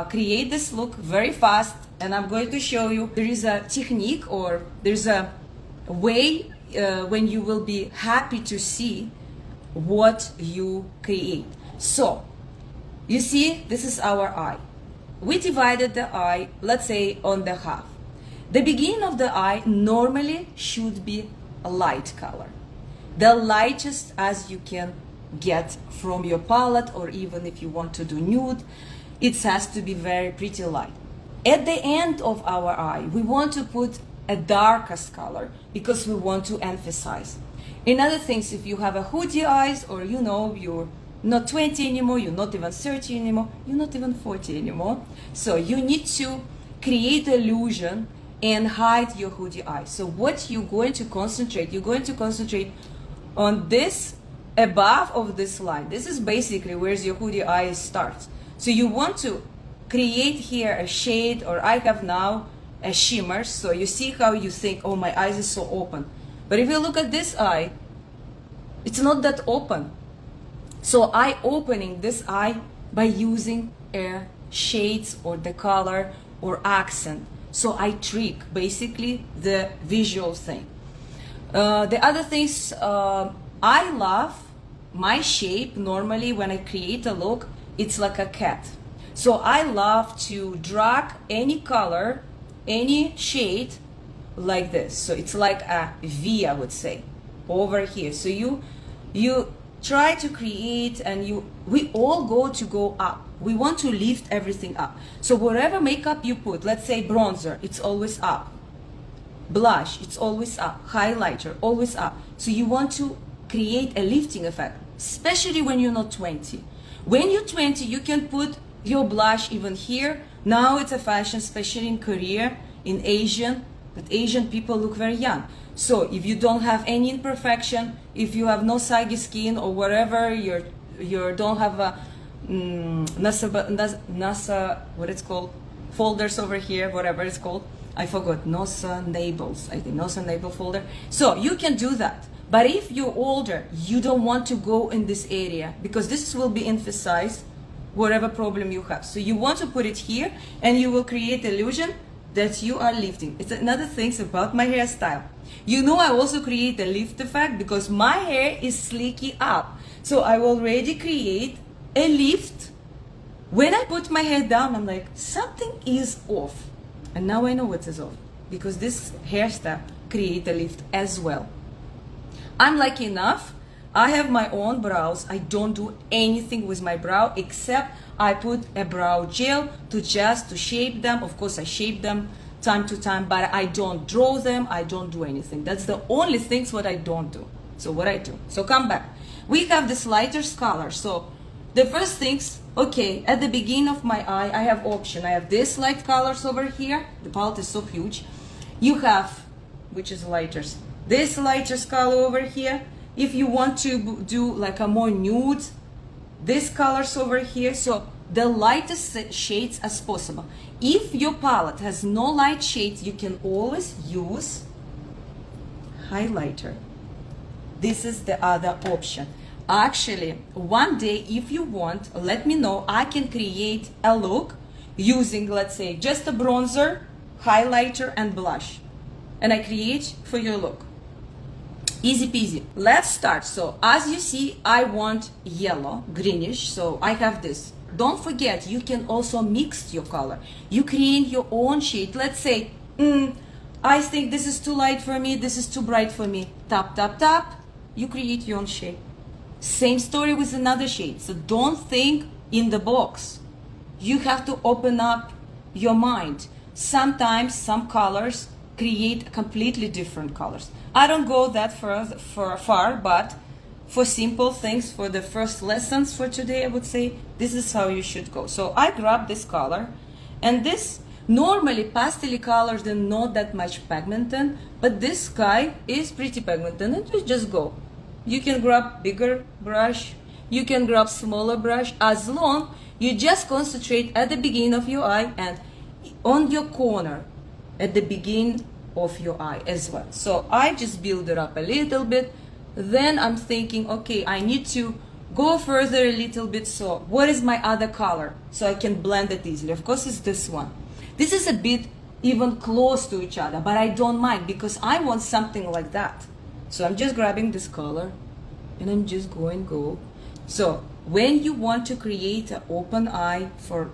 create this look very fast, and I'm going to show you there is a technique, or there's a way when you will be happy to see what you create. So you see, this is our eye. We divided the eye, let's say, on the half. The beginning of the eye normally should be a light color, the lightest as you can get from your palette, or even if you want to do nude, it has to be very pretty light. At the end of our eye, we want to put a darkest color because we want to emphasize. In other things, if you have a hoodie eyes, or you know, you're not 20 anymore, you're not even 30 anymore, you're not even 40 anymore, so you need to create illusion and hide your hoodie eyes. So what you're going to concentrate, you're going to concentrate on this above of this line. This is basically where your hoodie eye starts. So you want to create here a shade, or I have now a shimmer. So you see how you think, oh, my eyes is so open. But if you look at this eye, it's not that open. So I opening this eye by using shades or the color or accent. So I trick basically the visual thing. The other things, I love my shape. Normally when I create a look, it's like a cat. So I love to drag any color, any shade like this. So it's like a V, I would say, over here. So you try to create, and we all go up. We want to lift everything up. So whatever makeup you put, let's say bronzer, it's always up. Blush, it's always up. Highlighter, always up. So you want to create a lifting effect, especially when you're not 20. When you're 20, you can put your blush even here. Now it's a fashion, especially in Korea, in Asian, but Asian people look very young. So if you don't have any imperfection, if you have no saggy skin or whatever, you don't have a nasa, what it's called, folders over here, whatever it's called, I forgot, nosa nabels, I think, nosa navel folder. So you can do that. But if you're older, you don't want to go in this area, because this will be emphasized whatever problem you have. So you want to put it here, and you will create illusion that you are lifting. It's another thing about my hairstyle. You know, I also create a lift effect because my hair is slicky up. So I already create a lift. When I put my hair down, I'm like, something is off. And now I know what is off, because this hairstyle create a lift as well. I'm lucky enough, I have my own brows. I don't do anything with my brow except I put a brow gel to shape them. Of course, I shape them time to time, but I don't draw them. I don't do anything. That's the only things what I don't do. So what I do. So come back. We have this lighter color. So the first things, okay, at the beginning of my eye, I have option. I have this light colors over here. The palette is so huge. You have, which is lighter, this lighter color over here. If you want to do like a more nude, this colors over here. So the lightest shades as possible. If your palette has no light shades, you can always use highlighter. This is the other option. Actually, one day, if you want, let me know. I can create a look using, let's say, just a bronzer, highlighter, and blush. And I create for your look. Easy peasy. Let's start. So as you see, I want yellow, greenish. So I have this. Don't forget, you can also mix your color. You create your own shade. Let's say, I think this is too light for me. This is too bright for me. Tap, tap, tap. You create your own shade. Same story with another shade. So don't think in the box. You have to open up your mind. Sometimes some colors create completely different colors. I don't go that far, but for simple things, for the first lessons for today, I would say this is how you should go. So I grab this color, and this normally pastel colors, they're not that much pigmented, but this guy is pretty pigmented, and you just go. You can grab bigger brush, you can grab smaller brush, as long you just concentrate at the beginning of your eye and on your corner at the beginning of your eye as well. So I just build it up a little bit. Then I'm thinking, okay, I need to go further a little bit. So what is my other color? So I can blend it easily. Of course, it's this one. This is a bit even close to each other, but I don't mind because I want something like that. So I'm just grabbing this color and I'm just going go. So when you want to create an open eye for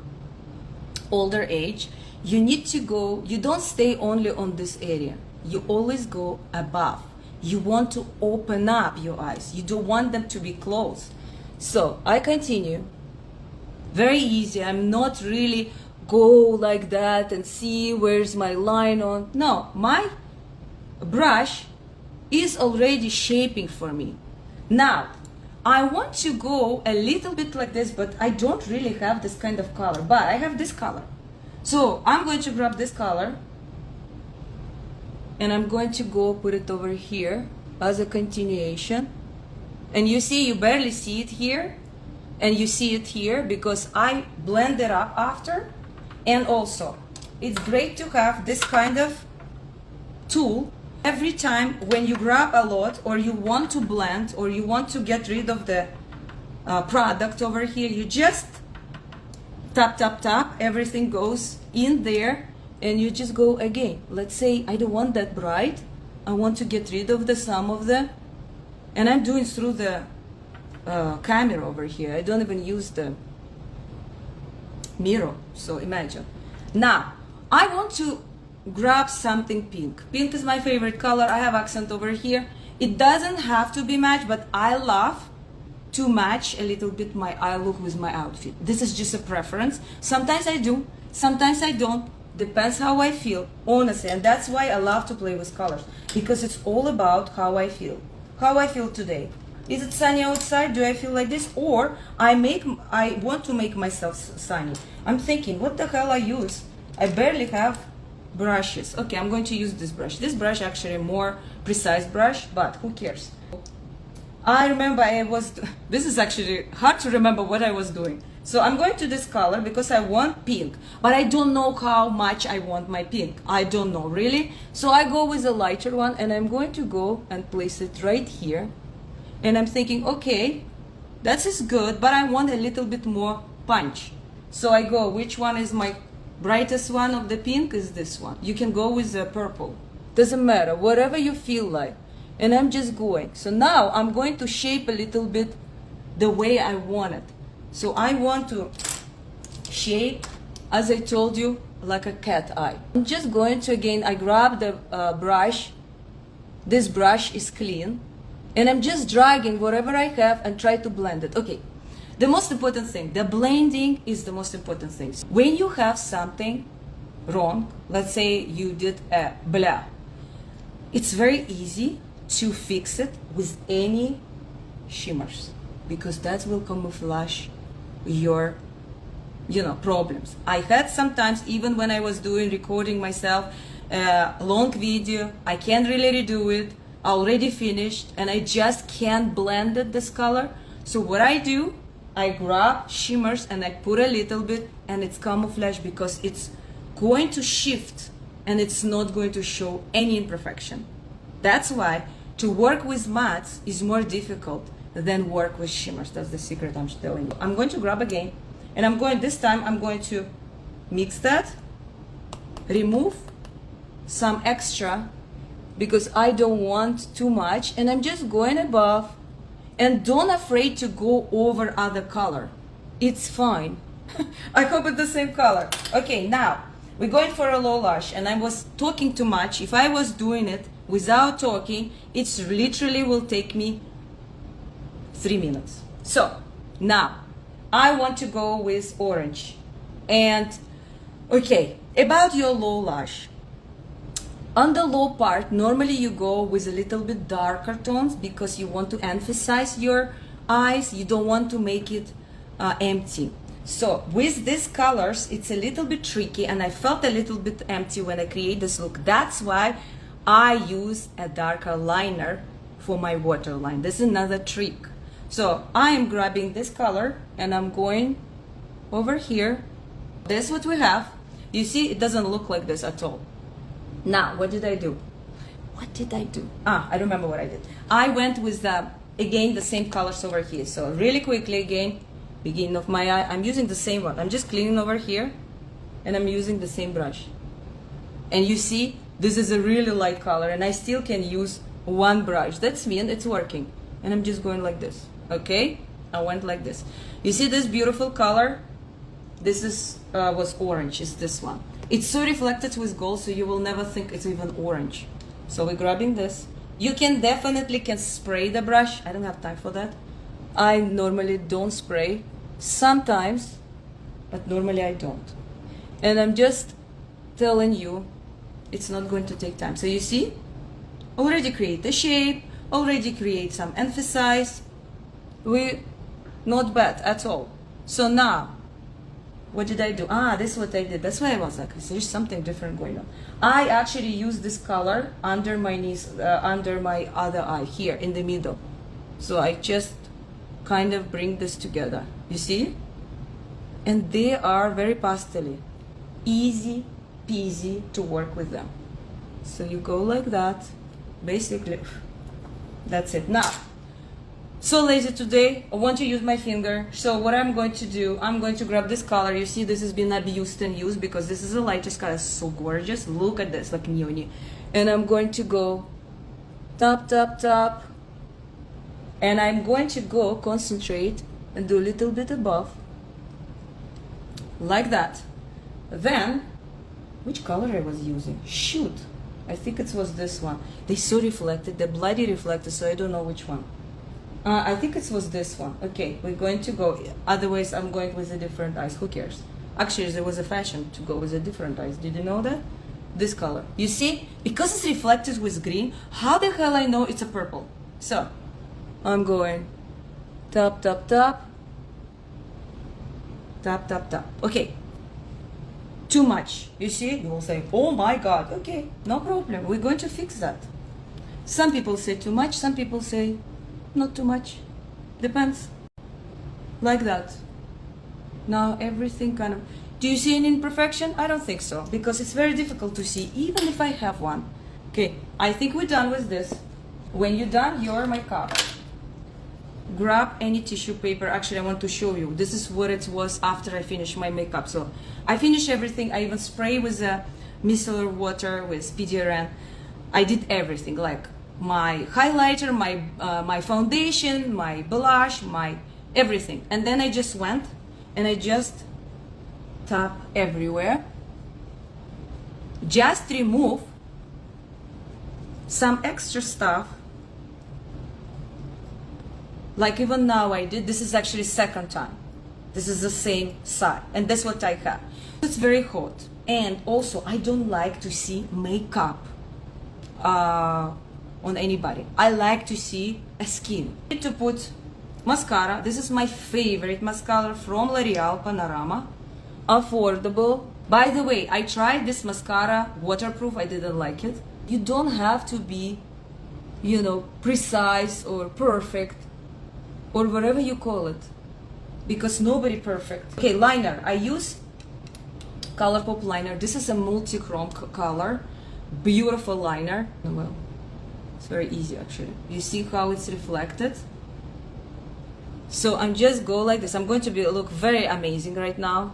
older age, you need to go, you don't stay only on this area. You always go above. You want to open up your eyes. You don't want them to be closed. So I continue. Very easy. I'm not really go like that and see where's my line on. No, my brush is already shaping for me. Now, I want to go a little bit like this, but I don't really have this kind of color, but I have this color. So I'm going to grab this color and I'm going to go put it over here as a continuation. And you see, you barely see it here and you see it here because I blend it up after. And also, it's great to have this kind of tool. Every time when you grab a lot or you want to blend or you want to get rid of the product over here, you just tap, tap, tap, everything goes in there and you just go again. Let's say I don't want that bright. I want to get rid of some of the, and I'm doing through the camera over here. I don't even use the mirror, so imagine. Now, I want to grab something pink. Pink is my favorite color. I have accent over here. It doesn't have to be matched, but I love to match a little bit my eye look with my outfit. This is just a preference. Sometimes I do, sometimes I don't. Depends how I feel, honestly. And that's why I love to play with colors, because it's all about how I feel. How I feel today. Is it sunny outside? Do I feel like this? Or I want to make myself sunny. I'm thinking, what the hell I use? I barely have brushes. Okay, I'm going to use this brush. This brush actually a more precise brush, but who cares? I remember this is actually hard to remember what I was doing. So I'm going to this color because I want pink, but I don't know how much I want my pink. I don't know really. So I go with a lighter one and I'm going to go and place it right here. And I'm thinking, okay, that is good, but I want a little bit more punch. So I go, which one is my brightest one of the pink? Is this one. You can go with the purple. Doesn't matter, whatever you feel like. And I'm just going. So now I'm going to shape a little bit the way I want it. So I want to shape, as I told you, like a cat eye. I'm just going to, again, I grab the brush. This brush is clean. And I'm just dragging whatever I have and try to blend it. Okay, the most important thing, the blending is the most important thing. When you have something wrong, let's say you did a blah, it's very easy to fix it with any shimmers, because that will camouflage your problems. I had sometimes, even when I was recording myself a long video, I can't really redo it, already finished, and I just can't blend it this color. So what I do, I grab shimmers and I put a little bit, and it's camouflage because it's going to shift and it's not going to show any imperfection. That's why to work with mattes is more difficult than work with shimmers. That's the secret I'm telling you. I'm going to grab again, and this time I'm going to mix that, remove some extra because I don't want too much, and I'm just going above, and don't afraid to go over other color. It's fine. I hope it's the same color. Okay, now we're going for a low lash, and I was talking too much. If I was doing it without talking, it's literally will take me 3 minutes. So now I want to go with orange. And okay, about your low lash. On the low part, normally you go with a little bit darker tones because you want to emphasize your eyes. You don't want to make it empty. So with these colors, it's a little bit tricky, and I felt a little bit empty when I create this look. That's why I use a darker liner for my waterline. This is another trick. So I am grabbing this color and I'm going over here. This is what we have. You see, it doesn't look like this at all. Now, what did I do? I remember what I did. I went with the again the same colors over here. So really quickly again, beginning of my eye, I'm using the same one. I'm just cleaning over here and I'm using the same brush. And you see, this is a really light color and I still can use one brush. That's me and it's working. And I'm just going like this, okay? I went like this. You see this beautiful color? This is was orange, is this one. It's so reflected with gold, so you will never think it's even orange. So we're grabbing this. You can definitely spray the brush. I don't have time for that. I normally don't spray. Sometimes, but normally I don't. And I'm just telling you, it's not going to take time. So you see, already create the shape, already create some emphasis. We not bad at all. So now, what did I do? This is what I did. That's why I was like, there's something different going on. I actually use this color under my knees, under my other eye here in the middle. So I just kind of bring this together. You see? And they are very pastel-y. Easy peasy to work with them. So you go like that. Basically, that's it. Now, so lazy today, I want to use my finger. So what I'm going to do, I'm going to grab this color. You see, this has been abused and used because this is the lightest color. It's so gorgeous. Look at this, like neony. And I'm going to go top, top, top. And I'm going to go concentrate and do a little bit above. Like that. Then, which color I was using? Shoot. I think it was this one. They so reflected, they bloody reflected, so I don't know which one. I think it was this one. Okay, we're going to go. Otherwise, I'm going with a different eyes. Who cares? Actually, there was a fashion to go with a different eyes. Did you know that? This color. You see? Because it's reflected with green, how the hell I know it's a purple? So, I'm going top, top, top. Top, top, top. Okay. Too much. You see? You will say, oh my God. Okay, no problem. We're going to fix that. Some people say too much. Some people say not too much. Depends. Like that. Now everything kind of... Do you see an imperfection? I don't think so. Because it's very difficult to see, even if I have one. Okay, I think we're done with this. When you're done, you're my cup. Grab any tissue paper. Actually, I want to show you. This is what it was after I finished my makeup. So I finished everything. I even spray with a micellar water with PDRN. I did everything, like my highlighter, my foundation, my blush, my everything. And then I just went and I just tap everywhere. Just remove some extra stuff. Like even now I did, this is actually second time. This is the same side, and that's what I have. It's very hot, and also I don't like to see makeup on anybody. I like to see a skin. I need to put mascara. This is my favorite mascara from L'Oreal Panorama. Affordable. By the way, I tried this mascara, waterproof. I didn't like it. You don't have to be, you know, precise or perfect, or whatever you call it, because nobody perfect. Okay, liner. I use ColourPop liner. This is a multi-chrome color, beautiful liner. Well, it's very easy actually. You see how it's reflected? So I'm just go like this. I'm going to look very amazing right now.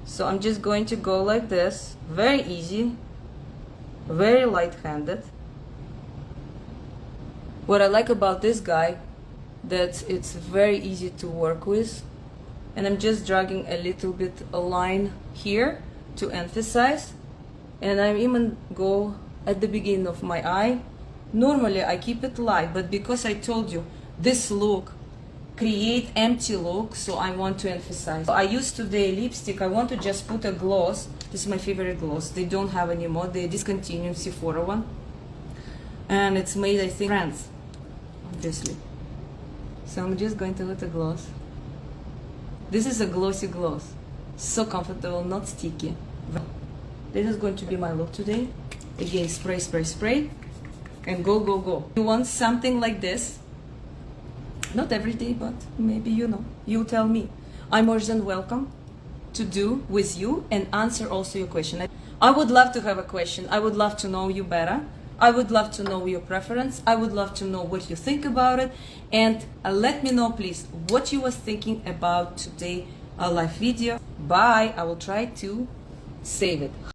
So I'm just going to go like this, very easy, very light-handed. What I like about this guy, that it's very easy to work with, and I'm just dragging a little bit a line here to emphasize, and I even go at the beginning of my eye. Normally I keep it light, but because I told you this look create empty look, so I want to emphasize. I used today lipstick. I want to just put a gloss. This is my favorite gloss. They don't have anymore. They discontinued Sephora one, and it's made, I think, France, obviously. So I'm just going to put a gloss. This is a glossy gloss. So comfortable, not sticky. This is going to be my look today. Again, spray, spray, spray, and go, go, go. You want something like this? Not every day, but maybe, you know, you tell me. I'm more than welcome to do with you and answer also your question. I would love to have a question. I would love to know you better. I would love to know your preference. I would love to know what you think about it, and let me know please what you was thinking about today live video. Bye. I will try to save it.